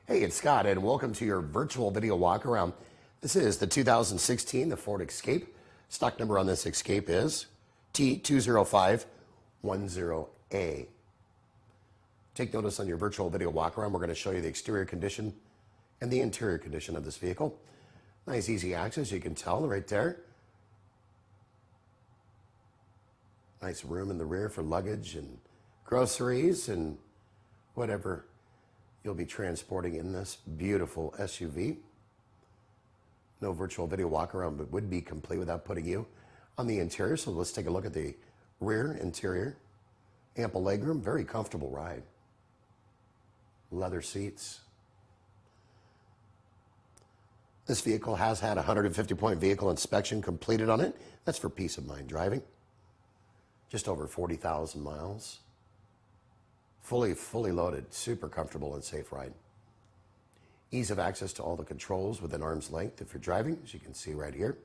Hey, it's Scott, and welcome to your virtual video walk around. This is the 2016 the Ford Escape. Stock number on this Escape is T20510A. Take notice on your virtual video walk around. We're going to show you the exterior condition and the interior condition of this vehicle. Nice, easy access, you can tell right there. Nice room in the rear for luggage and groceries and whatever you'll be transporting in this beautiful SUV. No virtual video walk around, but would be complete without putting you on the interior. So let's take a look at the rear interior. Ample legroom, very comfortable ride. Leather seats. This vehicle has had a 150-point vehicle inspection completed on it. That's for peace of mind driving. Just over 40,000 miles. Fully loaded, super comfortable and safe ride. Ease of access to all the controls within arm's length if you're driving, as you can see right here.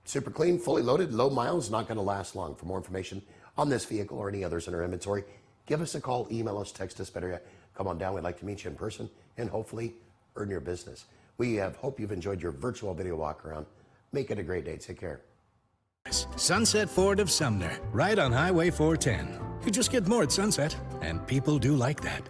Super clean, fully loaded, low miles, not going to last long. For more information on this vehicle or any others in our inventory, give us a call, email us, text us, better yet, come on down. We'd like to meet you in person and hopefully earn your business. We hope you've enjoyed your virtual video walk around. Make it a great day. Take care. Sunset Ford of Sumner, right on Highway 410. You just get more at Sunset, and people do like that.